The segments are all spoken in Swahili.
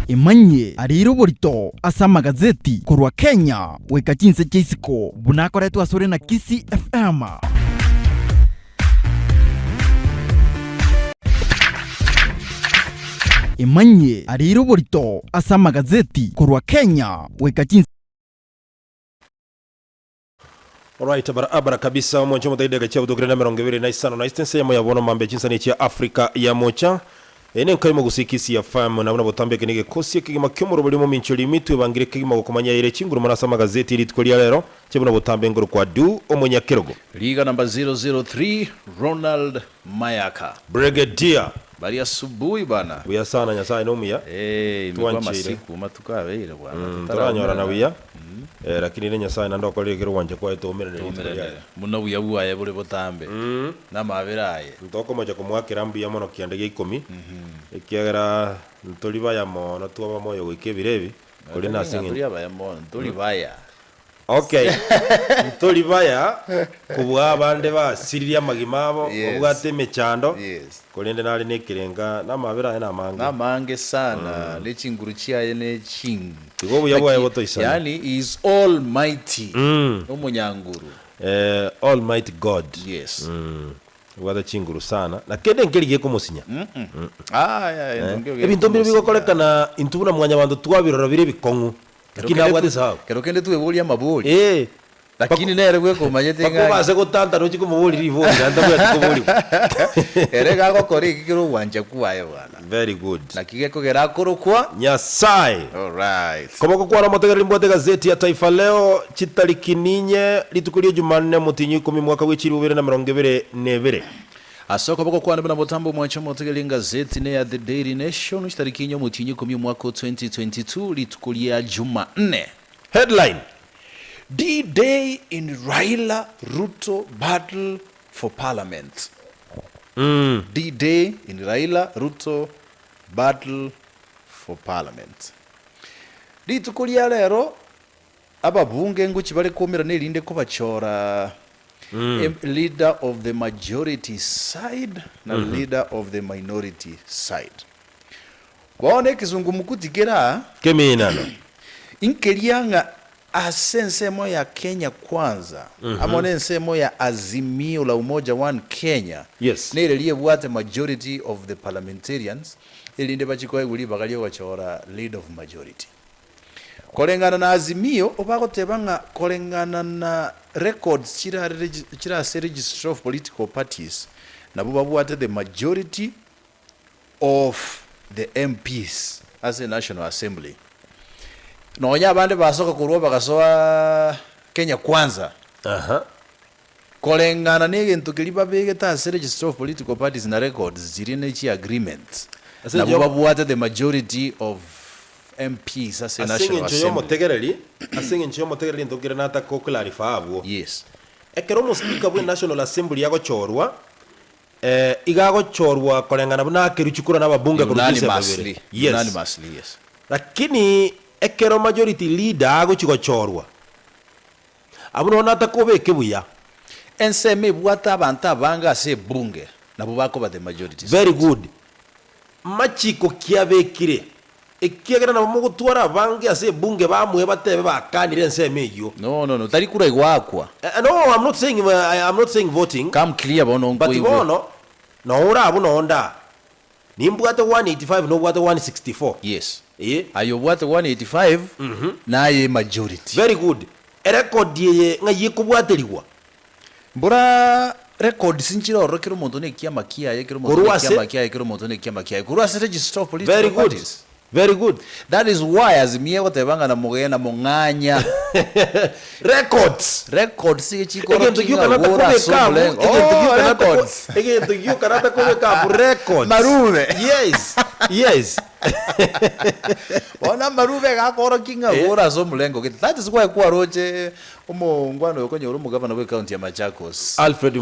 imanye ariro borito asa magazeti kurwa Kenya weka chinse chisiko bunakoretwa asore na KISII FM. Imanye ariro borito asa magazeti kurwa Kenya weka chinse. Alright, abara kabisa mwancho mutaide gacha budogera na 25 na istense ya yabona mambe chinsa ni ya Afrika ya mocha. Ene nkaimo gusikisi ya FM na botambe kenege kosi kigima kyomuro buli mu mincholi mitu bangire kigima gukomanya ire chinguru mana sama gazeti litkolia lero chebuna botambe ngoro kwa du omunya kirogo liga number 003 Ronald Mayaka Brigadier bali asubuhi bana uya sana nyasa ino muya imekuwa masiku matukabeire bwana taranyora na uya lakini ne nyasa ina ndoko legero wanje kwa eto omerere muno uya uya bule botambe na mabiraye ndoko moja kumwakira mbiya mono kiandege 10 ikiagera ntolibaya mono tuwa moyo gwikibirebi kuri nasingi ntolibaya mono ntolibaya. Okay. Ntolibaya kubwa abande ba siriya magimabo ubwate mechando kolende nali nekirenga namabera na mange namange sana lechinguru chiaye ne ching igobu yabo yaboto isana yani is almighty umunyanguru almighty God yes wada chinguru sana na kende ngeliye kumusinya ebintu mbiri bigokolekana intubuna mwanya bantu twabirora bire bikongu lakini abwate sawa kero kende tuwe mabuli lakini nere gwe kumanyete nga bakobaze gutanta no chikumubuli rivoli ndamwe atikubuli erega gokore ikiro wanje kuwaye bwana very good nakige kogera korokwa Nyasaye. All right komoko kwa na motegera limbote gazeti ya Taifa Leo chitariki ninye litukulie Jumanne mutinyi 10 mwaka w'echiri 2022 asoko bako kwa na botambo mwacho motegera gazeti ne ya The Daily Nation chitariki ninye mutinyi 10 mwaka 2022 litukulia Jumanne. Headline: D-Day in Raila Ruto battle for parliament. D-Day in Raila Ruto battle for parliament. Litukulia lero ababunge nguchi bale komera nelinde ko bachora leader of the majority side na leader of the minority side. Baone kizungu mukutigera keminano inkelianga asensemo ya Kenya kwanza amone nsemo ya Azimio la Umoja One Kenya yes nile liye bwate majority of the parliamentarians ilinde bachikoye guli bagalio bachora lead of majority kolengana na Azimio obako tebanga kolengana na records chira register of political parties na buba bwate the majority of the MPs as a National Assembly. Nonya bande basoka kuruwa bakasoa Kenya kwanza. Kolengana nege ntukilipa bege ta register of political parties na records zirine chi agreement. Na bubabuwate the majority of MPs as a National Assembly. Asinge nchiyo motegereli ntukire nata ko clarify abo. Yes. Ekero mo speaker bwe National Assembly yago chorwa igago chorwa kolengana buna keruchukura na babunga kurudise babere. Yes. Unanimously, yes. Lakini ekero majority leader ago chigochorwa abuno nata kobeke buya enseme bwata abanta banga se bunge na bubako ba the majority very good machiko kiabekire ekiagera na mugutwara bange ase bunge bamwe batebe bakanire enseme yo no tari kura igwakwa no I'm not saying voting come clear bono but bono no ura abuno onda nimbwate 185 no bwate 164 yes ayo bwate 185 na ye majority very good record ye ngayi kubwateriwa mbura record sinchira orokero muntu ne kiama kia yekero muntu ne kiama kia yekero muntu ne kiama kia kurwa se register of political parties very good that is why Azimio gotebanga na mugena munganya records chikoro kinga gora soble records egento gyo karata kubeka records maruve yes ona maruve gakoro kinga gora somulengo that is why kwa roche umongwano yokonye uri mugavana we county ya Machakos Alfred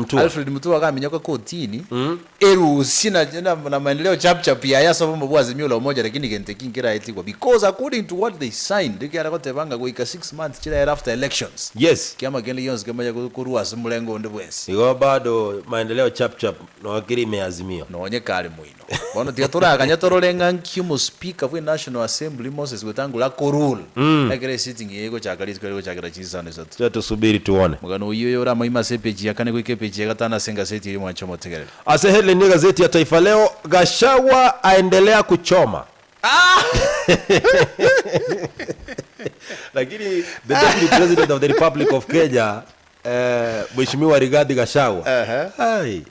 Mutua akamenya kwa kotini erusi na maendeleo chap ya yasa bombo bwa Azimio la Umoja lakini gente kingira etikwa because according to what they signed they kara kotebanga go 6 months chira after elections yes kiama kile yons kama kurua simulengo ndo bwensi igo bado maendeleo chap no kirime Azimio no nye kale muino bono tiatura kanya torolenga nkyu mo speaker for National Assembly Moses Wetangula korul agere sitting yego chakara chisane zote cha tusubiri tuone mugano uyo ora maima sepeji yakane kwike peji yakatana senga seti iri mwancho motegerera ase headline ni gazeti ya Taifa Leo, Gachagua aendelea kuchoma. Lakini the deputy president of the Republic of Kenya, Mheshimiwa Rigathi Gachagua. Hi.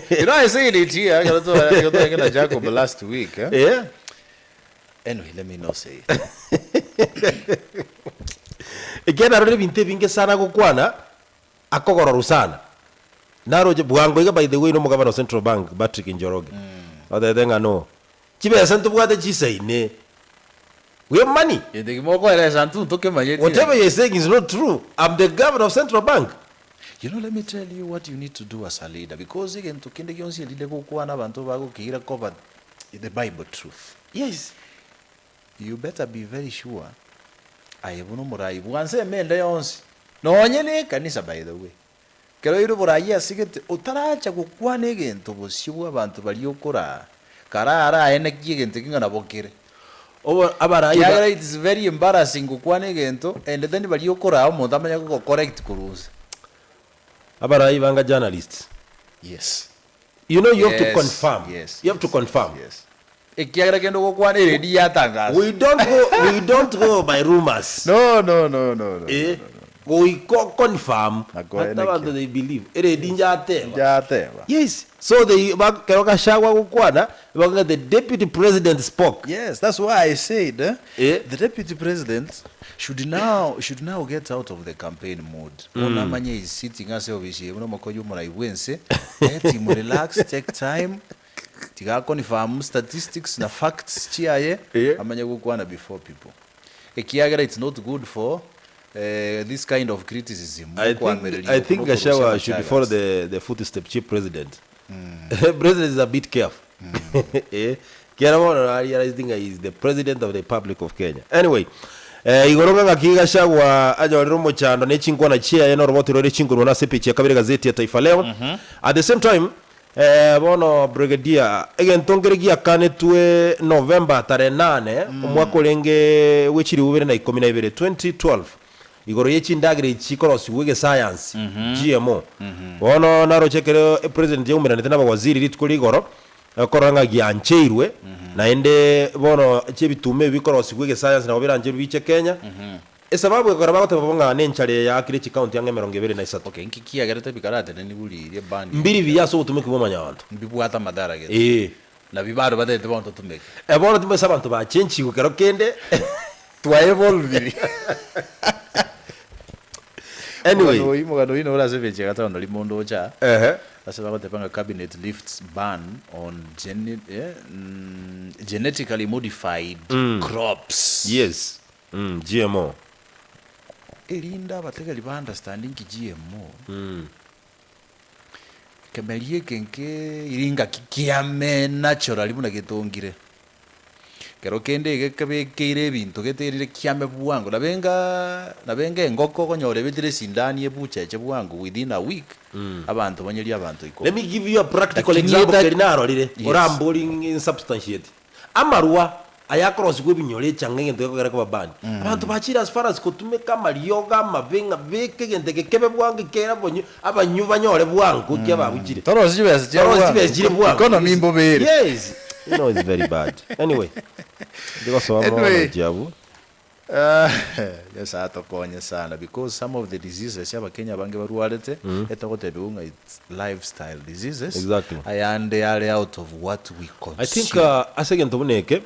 You know, I said it here. I got to Jacob last week. Yeah. Anyway, let me not say it. Again, I really been binge sana kukwana akogororu sana. Naroje buango by the way no governor of Central Bank Patrick Njoroge. Other than I know. Chibe santu bwate chisaine. We have money. Whatever you're saying is not true. I'm the governor of Central Bank. You know, let me tell you what you need to do as a leader. Because again, to kinde kionsi leader kukuana bantu bago kihira covered the Bible truth. Yes. You better be very sure. Ayebuno murai. Buanse mende yonsi. No onyene kanisa by the way. Kero yuru burai asigete utaracha kukuane again to boshibu abantu bali okora. Karara eneki again takinga na bokire. It is very embarrassing kukwane gento and then bali okora mo tamanya ko correct kuruza. Abarai banga journalists. Yes. You know you have to confirm. Yes. You have to confirm. Yes. Ekiagera kendo kokwane ready yatangaza. We don't go by rumors. No. We confirm what they believe. Yes. So the Gachagua kukwana the deputy president spoke. Yes, that's why I said the deputy president should now get out of the campaign mode. Onamanye is sitting as obviously uno makoyo murai wense. Let him relax, take time. Tiga confirm statistics na facts chiaye amanye kukwana before people. Ekiagera it's not good for this kind of criticism. I think Gachagua should follow the footsteps chief president. President is a bit careful. Realizing is the president of the Republic of Kenya. Anyway, igoroga Gachagua ajorero mochando ne chinkwa na chia eno roboto rore chinkwa na sepechi kabiri gazeti ya Taifa Leo. At the same time, bono brigadier again tongeregia kane tuwe November tare 8 mwaka lenge wechiri ubere na 12 2012. Igoro yechi ndagire chikorosi wege science GMO bono naro chekere president yumira netena waziri ritko ligoro koranga gyancheirwe na ende bono chebitume bikorosi wege science na obiranje biche Kenya esababu ekora bagote babonga nenchale ya akire county yange 23. Okay, nkikia garete bikarate ni bulire bandi mbiri biyaso utume kubomanya abantu mbibwata madara gete na bibaro badete bonto tumeke bono tumbe sabantu ba chenchi kukero kende twa evolve. Anyway, mugano ino ora seveche gatondo limondo cha asaba ko tepanga cabinet lifts ban on genetically modified crops. Yes. GMO. Elinda batega liba understanding ki GMO. Kemelie kenke iringa kikiame natural buna getongire. Kero kende gekabekire bintu geterire kiame buwango nabenga engoko konyore bitire sindani ebucheche buwango within a week abantu banyeri abantu iko. Let me give you a practical example kerinaro lire oramboling insubstantiate amarwa ayakrosi kwebinyole changenge ndekogera kwa bandi abantu bachira as far as kutumeka marioga mabenga beke gendeke kebe buwango kera bonyo abanyuba nyore buwango kyababugire toro sibese buwango economy mbobere. Yes. You know it's very bad. Anyway, because yes, atokonya sana because some of the diseases yaba Kenya bange barualete etakote dunga it's lifestyle diseases. Exactly. And they are out of what we consume. I think asegen tobuneke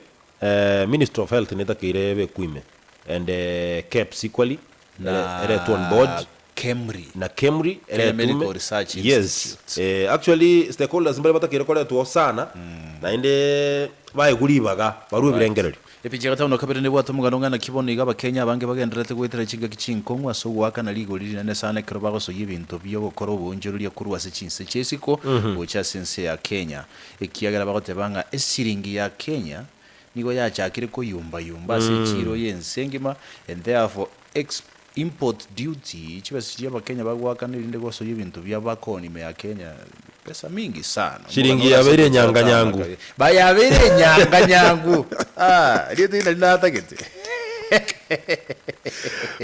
Minister of Health neta kirebe kuime and KEPS equally na on board KEMRI Medical Research Institute. Yes. Actually stakeholders mbele batakire kole tuo sana na inde baye kulibaga baruwe birengereri epichega tano kabere ne bwato mugano ngana kiboni gaba Kenya bange bagenderete gwetera chinga kichinkonwa so waka na ligo liri nane sana kero bago so yibintu byo gukora ubunjuru ya kurwa se chinse chesiko bocha sense ya Kenya ekiagara bago tebanga esiringi ya Kenya nigo ya chakire ko yumba se chiro yensengima and therefore import duty chibasiria bakenya bagwakana irinde goso y'ibintu by'abakoni me Kenya pesa mingi sana shilingi yabere nyanga nyangu bayabere nyanga nyangu rito ina linatagete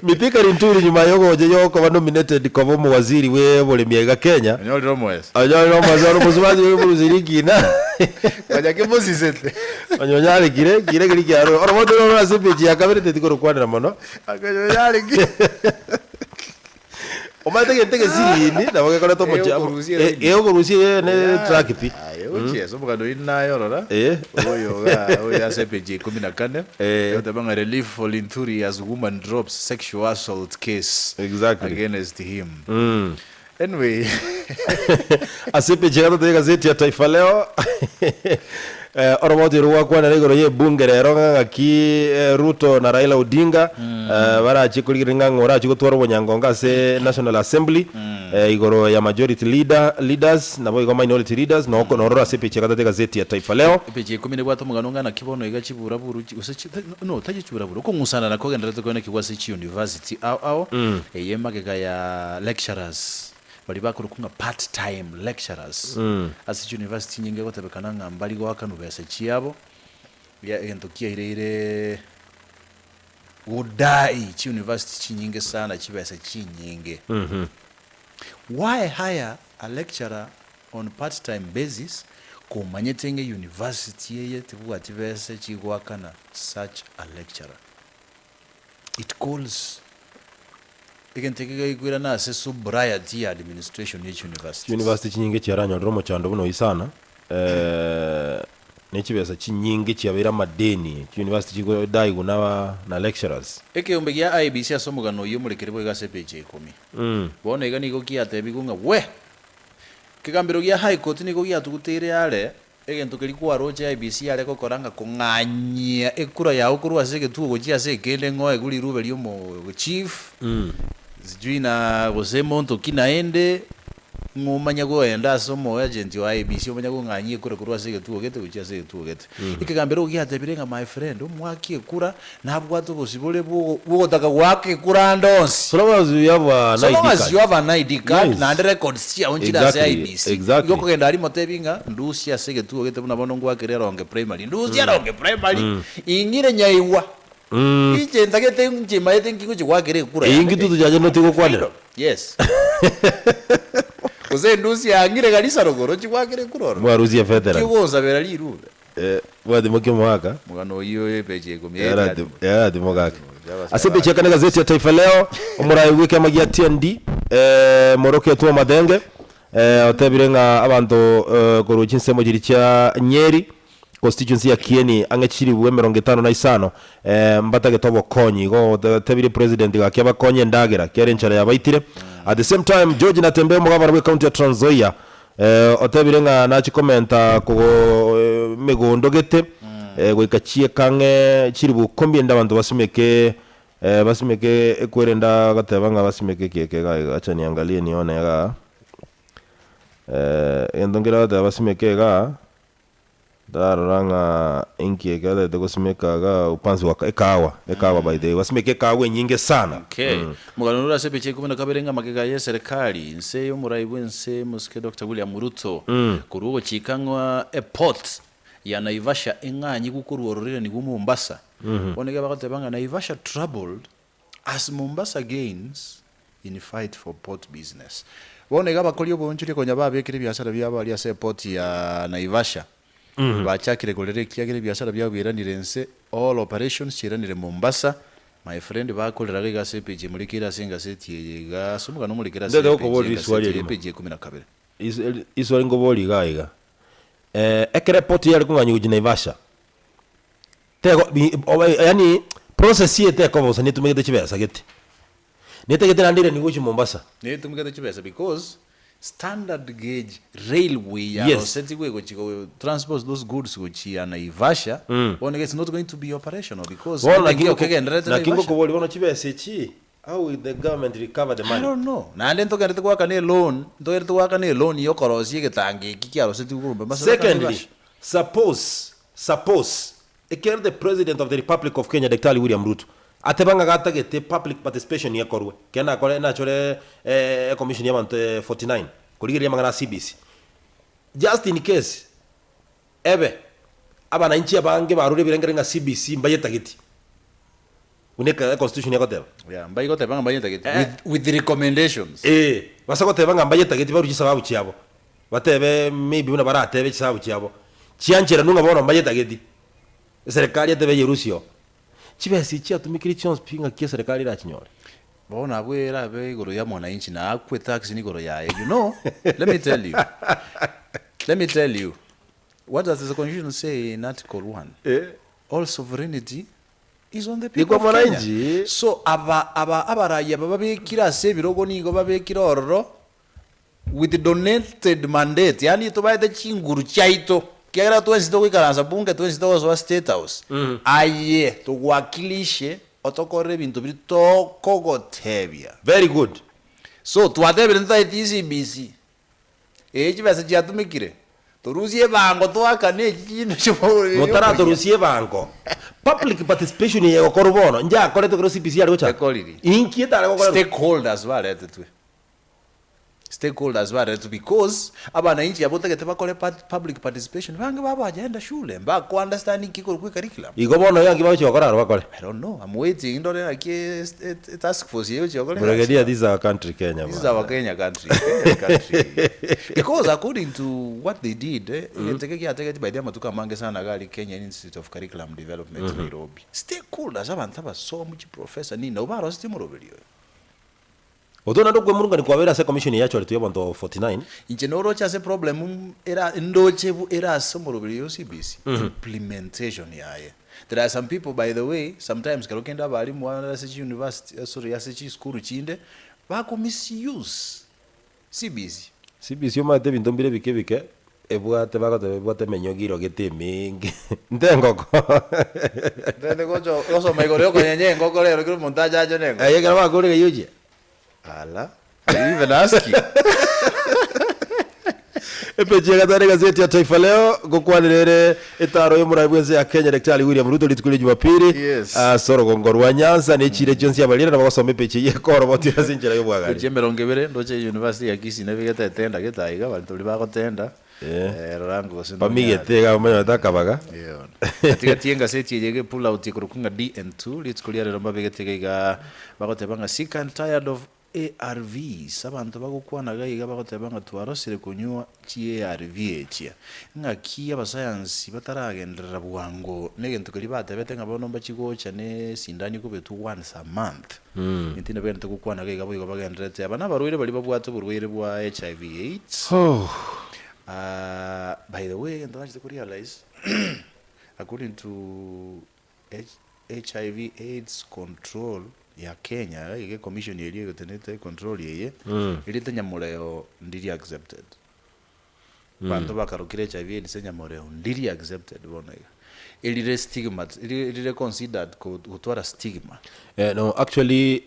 Mithika Linturi nyuma yoko ba nominated kwa bomu waziri we bole miega Kenya anyolero mwese aro muzubazi we buziriki na kajya kemosisete anyonyale kire kyaro oro bodo no asepeji yakabere tetiko kwanira mono akanyonyale Omatege siri na bagakora to mocha kurusie ne track pi uche so bugano inayo rora oyo asepeji 14 yote banga relief for Linturi as woman drops sexual assault case against him anyway asepeji gato te gazeti ya Taifa Leo Oromote ruwa kwa na regoro ye bunge rero ngaki Ruto na Raila Odinga barachi kuliringa ngora chigotwaro bonyangonga se National Assembly igoro ya majority leaders na boy minority leaders no rora sepeche kata gazeti ya Taifa Leo peche 10 bwato muganonga na kibono igachibura buru no tajibura buru ko musana na kogenda rete kone kiwa se university ao yemagega ya lecturers bali bakuru kunga part time lecturers as university nyinge gotebekana ngambali go akanu bese chiabo ya entokia ile udai chi university nyinge sana chibese chinyinge why hire a lecturer on part time basis kumanyetenge university yeye tibwati bese chigwakana such a lecturer it calls ikentekega igwira na se sobriety administration ya university chinyinge chiaranyo romo chando buno isana nechibesa chinyinge chiabera madeni university chigo dai guna na lecturers eke umbegia IBC asomugano yo murekerebo igase page 10 bona igani go kiatebi kunga we kigambiro gia high court ni go gia tugutere ale egento keri kwa roje IBC ale ko koranga kunganyia ekura ya ukuru asege tu go chia se kele ngoe guli rube lyomo chief sijui na gosemonto kinaende ngumanya go enda somo agent wa IBC umanya go nganyie kure kurwa sege tu ogete guchia sege tu ogete ikigambiro giatebirenga my friend umwaki kura nabwo atobosibole bwo taka wake kura ndonsi so long as you have an ID card na records cia onjira za IBC yoko kenda ari motebinga nducia sege tu ogete buna bono ngwa kerero onge primary nducia ronge primary ingire nyaiwa ije ndagete nje maete ngingo chigwakere kura ingi tutu jaje no tigo kwanira yes Ose ndusi angire galisa rogoro chigwakere kuroro mwaruzi ya federal kiwoza bera liru wadi mokyo mwaka mugano iyo peje 10 ya di mogaka asipe chekana gazeti ya Taifa Leo umurai wiki amagia TND moroke tuwa madenge otebirenga abantu koruchi nsemo jiri cha Nyeri constituency ya Kieni angechiri we 55 mbata getobo konyi go tebiri president ga kyaba konye ndagera kere nchara yabaitire at the same time George Natembe mu gavana we county ya Trans Nzoia otebirenga nachi commenta ko megondogete gwikachie kange chiri bukombi ndabantu basimeke ekwerenda gatebanga basimeke keke ga acha niangalie nione ga endongera basimeke ga daranga inki gada de gosimeka ga upanzi wa ekawa by the way wasimeke kawe nyinge sana muganura sepeche 10 kaberenga makega ya serikali nse yo muraibu nse muske Dr. William Ruto kurugo chikangwa airport ya Naivasha enganyi gukuru ororere ni Mombasa onega bakatebanga Naivasha troubled as Mombasa gains in fight for port business bonega bakolio bonchire konya babekire byasara byaba ali airport ya Naivasha bachakire golere kiagire byasara byabwiranire nse all operations chiranire Mombasa my friend bakolera ga sepeje muri kira singa seti ga sumuga no muri kira sepeje 12 iswali ngoboli gaiga ekere poti yali kunga nyuji Naivasha tego yani process yete ko bosa nitumegete chibesa gete nitegete nandire ninguchi Mombasa nitumegete chibesa because standard gauge railway ya seti go chiko transport those goods which ya Naivasha it's not going to be operational because na kingo ko boli bono chibesa chi how will the government recover the money? I don't know. Na ndento kare kwa kane loan, ndo kwa kane loan yo korosie getange kikiaro seti kurumba. Secondly, suppose the President of the Republic of Kenya, Dr. William Ruto, atebanga gatagete public participation yakorwe kena kore na chore commission y'abantu 49 kurigiria mangana CBC just in case ebe abana inchi abange barure birengerenga CBC mbayetagiti uneka constitution yakoteba mbaye goteba mbayetagiti with the recommendations basagoteba mbayetagiti baruki sababu cyabo batebe maybe una baratebe sababu cyabo chianchera nunga bona mbayetagiti serikali atebe yerusio chibesi chia tumikiri chance pinga kia serikali ra chinyore bona bwera be igoro ya mwana inchi na akwe tax ni igoro yae let me tell you what does the constitution say in article 1 all sovereignty is on the people of Kenya. So abaraya babekira se birogo nigo babekira ororo with the donated mandate yani tubaide chinguru chaito kiagera twensito kwikaranza bunge twensito zo state house aye tugwakilishe otokore bintu bitokogotebia very good so twatebire nta TCBC chibese chatumikire torusie bango twakane kintu chimoro motara torusie bango public participation yego korubono nja koreto kro CBC ari gocha inkieta ari gokora stakeholders were to because abana inchi abotagete bakore public participation bange baba agenda shule mba ku understanding kiko ku curriculum igobono yangi bacho bakora bakore I don't know I'm waiting ndore like task force yeyo chokore Brigadier this is our country Kenya this is our Kenya country because according to what they did ateke by them matuka mange sana gali Kenya Institute of Curriculum Development Nairobi stakeholders abantu abaso mu professor ni no baro stimulobelio odona ndogwe murunga ni kwabera se commission yacho ali tuyabonto 49 injenoro cha se problem era ndochebu era somorobelio CBC implementation yaye there are some people by the way sometimes kalokenda bali mwana se university sorry ya se school chinde bako misuse CBC yomate bintu mbire bike ebwate bwate menyogiro getemingi ndengoko ndengojo oso maigoreo konyenye ngoko lero kiro montaja ajo nengo ayega bakore yuje ala even ask you epeje gatare gazeti ya Taifa Leo gukwanirere etaro yo murabweze ya Kenya Daktari William Ruto litukuri Jumapili soro gongorwa Nyanza ne chire cyonsi yabalira nabasome peche ye koro botira zinjira yo bwagari kuje 20 ndoche university ya KISII nabigeta etenda getaiga bali tuli bakotenda rango sino pamigete ga mwana takabaga katika tienga seti yege pull out ikurukunga DN2 litikulia rero mbabegetega bakotebanga sick and tired of ARVs abantu bagukwana gayiga bakotebanga twarosire kunywa chi ARV echa ngakiya abasayansi bataragendera bwango negento kali batebetenga bono bachigocha ne sindani kubetu once a month ntinda bento gukwana gayiga boyiga bagenderete abana barwire bali babwate burwire bwa HIV AIDS by the way and that's to realize according to HIV AIDS control ya Kenya ile commission ile yotenete control yeye ile tanyamuleo ndiri accepted bantu bakarukire HIV ile nyamuleo ndiri accepted bona ile stigma ile considered kutwara stigma no actually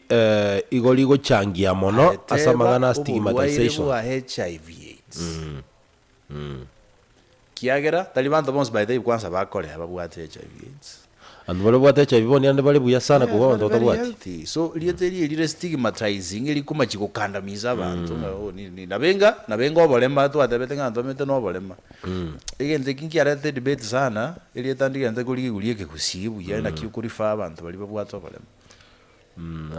igoligo changia mono asamagana stigmatization wa HIV AIDS kiagera talibanto bons by the kwanza bakore babwate HIV AIDS and bale bwate HIV boni ande bale buya sana kuba ndo tabwate so lieteri ile stigmatizing ili kuma chikukandamiza abantu ni nabenga obolema tu atebetenga ntomete no obolema igende kinki arete debate sana ili etandika nte kuliye kusibu yana kikurifa abantu bali babwate obolema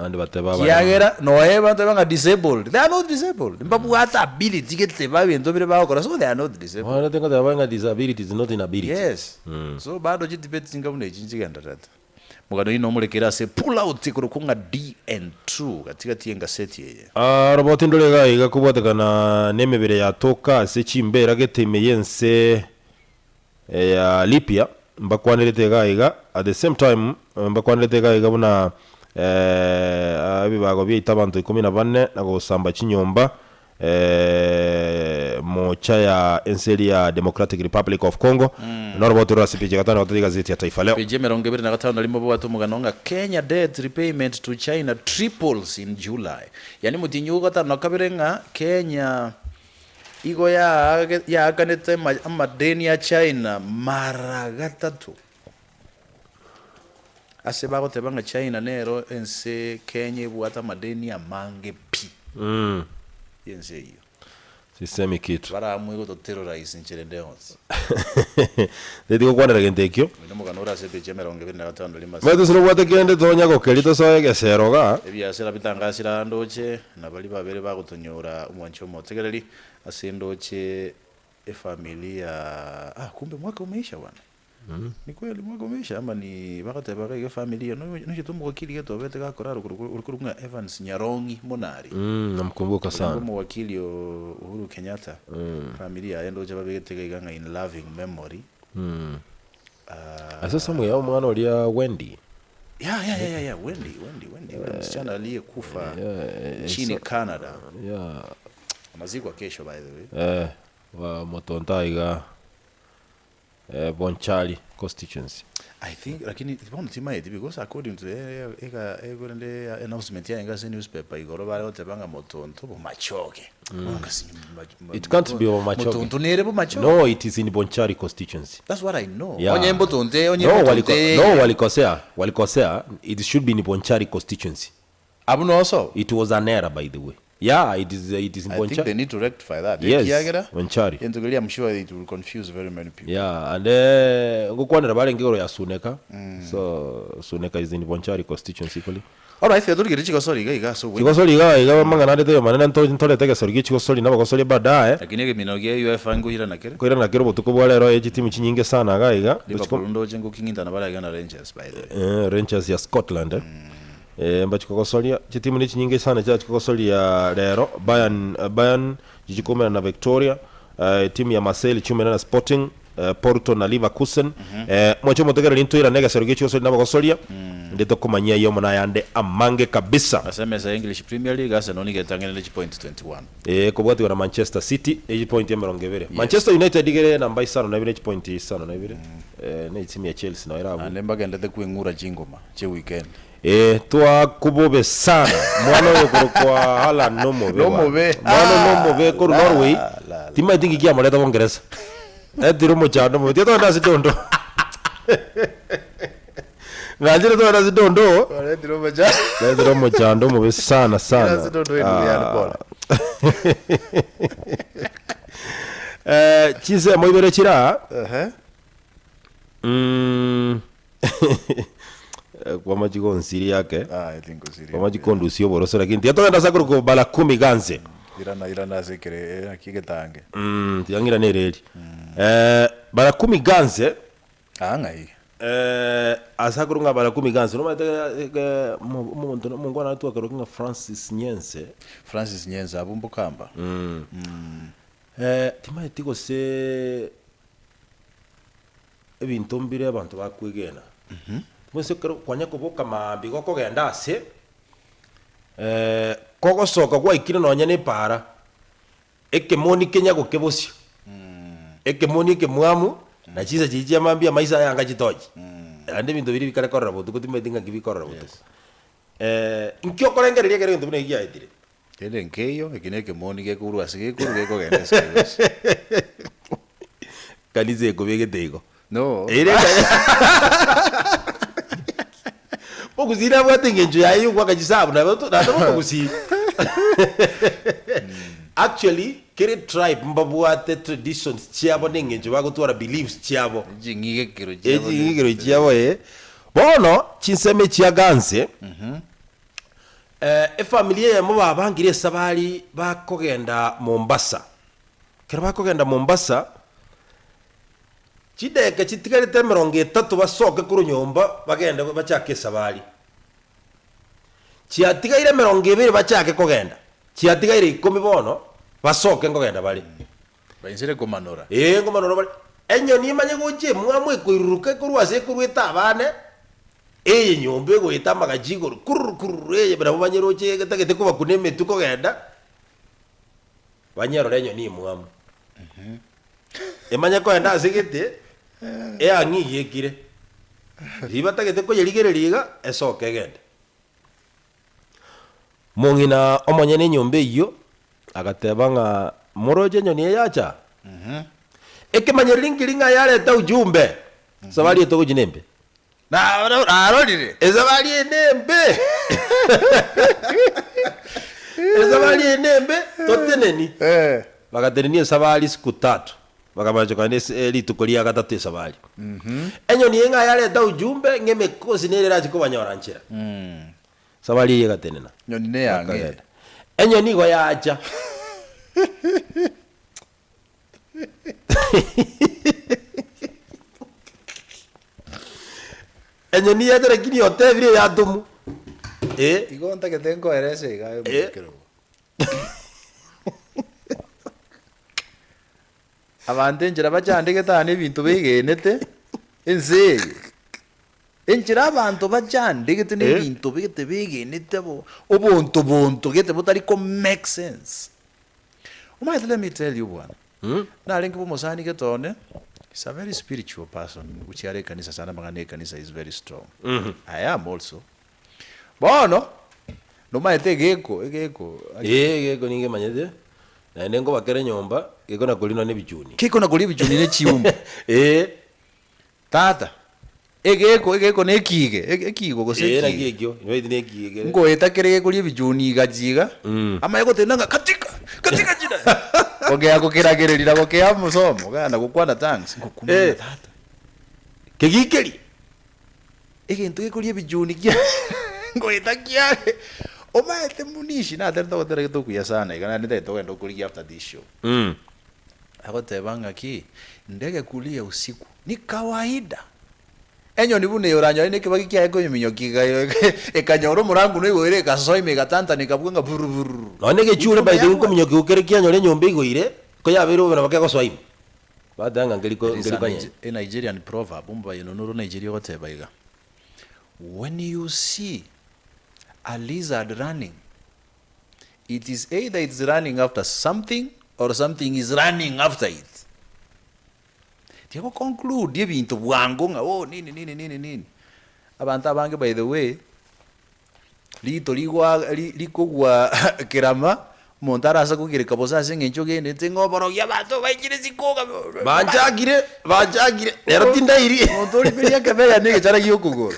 and bateba kiagera no abantu banga disabled they are not disabled mbabwate ability gete babe ntomire bakora so they are not disabled wana tenga banga disability is not inability yes so bado debate singa mune chinjigenda tata mugano ino mulekera se pull out kurukunga DN2 katika tienga seti yeye robot ndolega iga kubwatakana nemebere yatoka se chimbera getemeyense ya Lipia mbakwanirete gaiga at the same time mbakwanirete gaiga buna abibago byita abantu 14 na gusamba chinyomba mocha ya enseli ya Democratic Republic of Congo norobot rasipije gatano katika gazeti ya Taifa Leo page 25 ndalimo bwatu muganonga Kenya debt repayment to China triples in July yani mutinyu gatano kabirenga Kenya igo ya kanete amadeni ya China mara gatatu ase bagoteba nga China nero ense Kenya bwata madeni amange pi yense hiyo sisemi kitu baramwe go terrorize ncherendeons ndiko kwanera gentekyo ndimo kanora se peche 25 limasi meto sino bwate kende tonya go kelito soye geseroga ebyasera bitangasira ndoche nabali babere bagotonyora umwancho motegereri asendoche familia kumbe mwaka umeisha bwana. Ni kweli mwaka umeisha ama ni bakateba ka familia no chitumbo wakili yetu abete ka koraro urukurunga Evans Nyarongi Monari. Namkumbuka sana. Kama wakili Uhuru Kenyatta. Familia endo je babete ka in loving memory. Sasa mwe yao mwana olia Wendy. Yeah, Wendy. Msichana aliyekufa chini Canada. Yeah. Maziko kesho by the way. Wa Motontaiga Bonchari constituency. I think lakini bona timaidi because according to the announcement ya ngase newspaper igoro bale otebanga Motonto bo machoke. It can't be Machoke. Motonto nere bo machoke. No, it is in Bonchari constituency. That's what I know. Yeah. Onye Mbotonte, walikosea. It should be in Bonchari constituency. Abuno also. It was an error, by the way. Yeah, it is in Bonchari. I think they need to rectify that. Yes, Bonchari. I'm sure it will confuse very many people. Yeah, and ngokwanera bale ngiro ya Suneka. So Suneka is in Bonchari constituency equally. All right, Theodore Girichiko sorry iga so. Chiko sorry iga mangana ndete yo manena ntole tege sorry chiko sorry naba kosori badaye. Lakini ke minoge UFA nguhira nakere. Kuira nakero botuko bwale ro team chinyinge sana ga iga. Ndo jengo kinginda na bale gana Rangers by the way. Rangers ya Scotland. Mbachikokosolia chitimu ni nyingi sana cha chikokosolia lero Bayern jijikomera na Victoria, timu ya Marseille chumena na Sporting, Porto na Leverkusen. Mwacho motegera lintoira nega seroge chikosolia na bakosolia ndito kumanyia yo mona yande amange kabisa. Aseme za English Premier League Arsenal ni getangene point 21. Kubwati wana Manchester City point ya merongevere. Manchester United igere namba 5 na vile point 5 na vile. Ne timu ya Chelsea na irabu. Anemba gendete kuingura jingoma che weekend. Twa kubobe sana mwana yo kwa hala nomobe mwana nomobe ko Norway tima tingi kia moleta Congress tiro mochando mo tito na sidondo ngajira to na sidondo tiro mochando mo sana sidondo ya bola chise moibere chira kwa majiko nsiri yake I think nsiri kwa majiko ndusio boroso lakini yatogenda sakuru ko bala 10 ganze irana sekere akigetange tiyangira nereri bala 10 ganze angai asakuru nga bala 10 ganze no mate mungu na tu akarokinga Francis Nyense abumbu kamba tima tiko se ebintu mbire abantu bakwigena mwese kwanya kuboka mabigo kogenda ase kogo soka kwa ikino nonya ne para ekemoni kenya gukebosio ekemoni kemwamu na chiza chichi amambia maisa yanga chitoji ande bintu biri bikare korra botu kutimedinga kibikorra botu inkyo korengereria kere bintu bine giya etire tende nkeyo ekine kemoni ke kuru asige kuru ke kogenda ase kalize kubege tego no ere Pokuzira bwatengenjo yayo kwakajisabu na kusi. Actually kere tribe mbabwate traditions chiabo nengenjo bagotwara beliefs chiabo jingige chiabo bono chinseme chiaganze familia ya mwa bangire sabali bakogenda Mombasa kera bakogenda Mombasa chideke chitigarite 30 basoke kuru nyomba bagenda bachake sabali chiatigaire 20 bachake kogenda chiatigaire 10 bono basoke ngogenda bali bainzire komanora ngomanora bali enyoni imanye goche mwamwe kuiruruka kurwase kurweta abane nyombe goita magajigoro kururu bana banyeroche gatagete kuba kuneme tukogenda banyero enyoni mwamu emanya ko enda sigite angi yekire ribatagete ko yerigereriga esoke gende mongina omonyene nyombe iyo agatebanga moroje nyoni yacha ekemanya linkiringa yale ta ujumbe sabali to kujinembe arorire ezabali enembe ezabali enembe toteneni bagateneni esabali siku 3 bakabachoka rituko ria gatatu esabali enyoni enga yareta ujumbe ngemekosi nerera chiko banyoranchira sabali yegatenena nyoni ne yange enyoni go yacha enyoni yatere kini otevire yatumu igonta que tengo erese gayo mukero abande njira bajandike tane ibintu bigenete enze enjira abantu bajandike tane ibintu bigete bigenete bo ubuntu gete butari ko make sense. Let me tell you one. Na linki bo mosani ke tone. He's a very spiritual person, which are kanisa sana magane kanisa is very strong. I am also. Bono, no maete geko. Geko ninge manyede. Na nengo bakere nyomba, geko na kolino ne bijuni. Kiko na kolino bijuni ne chiumba. Tata. Geko ne kige. Ekigo go se. Na kigyo. Nwedi ne kige. Ngo etakere kolino bijuni gajiga. Ama yego tenanga katika jina. Ogea gukiragererira gukea musomo kana gukwana thanks ngukumira tata kegikeri egintu gikurie bijuni kia ngoita kia omaete munishi na tenda gotera gitukuya sana igana nita togenda kuria after this show agotebanga ki ndege kulia usiku ni kawaida enyo ni bune yoranyo ni kibagi kia eko minyo kiga ekanyoro murangu no igore kasoi megatanta nikabunga bururu none ge chure by the way ko minyo kukere kia nyore nyombe igore ko yabero bana bakako swai badanga ngeliko kanye a Nigerian proverb umba yinonoro Nigeria gotebaiga when you see a lizard running it is either it's running after something or something is running after it. Tiago conclude ibintu bwango nga nini abantu abange by the way lito likogwa kirama montara asa kugireka bosa ngencho gende tengoboro yabantu bayigire zikoga bajagire rero tindairi montori peria kabera nege chara yokugora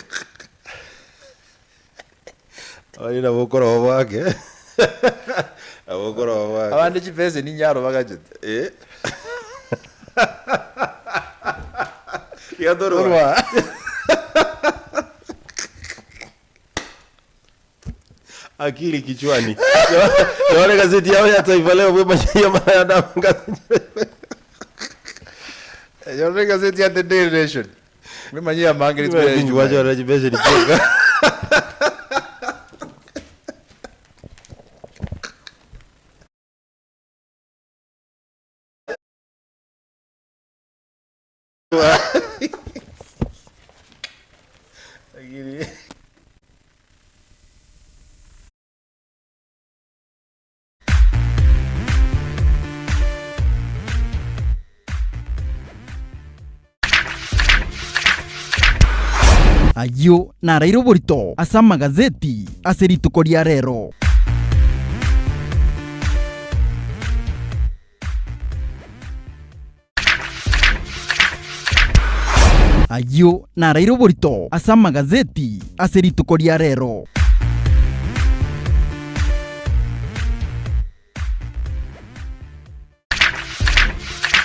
ari na bokoro wake abokoro wake abande chipese ni nyaro bagajete Yadorwa. Akili kichwani. Yone gazeti yao ya Taifa Leo bwe mashia mayada ngazeti. Yone gazeti ya The Daily Nation. Bwe mashia mangeli twa Binju wacho rajibeshe ni cheka. Ayo narairo borito asa magazeti aserituko ria rero. Ayo narairo borito asa magazeti aserituko ria rero.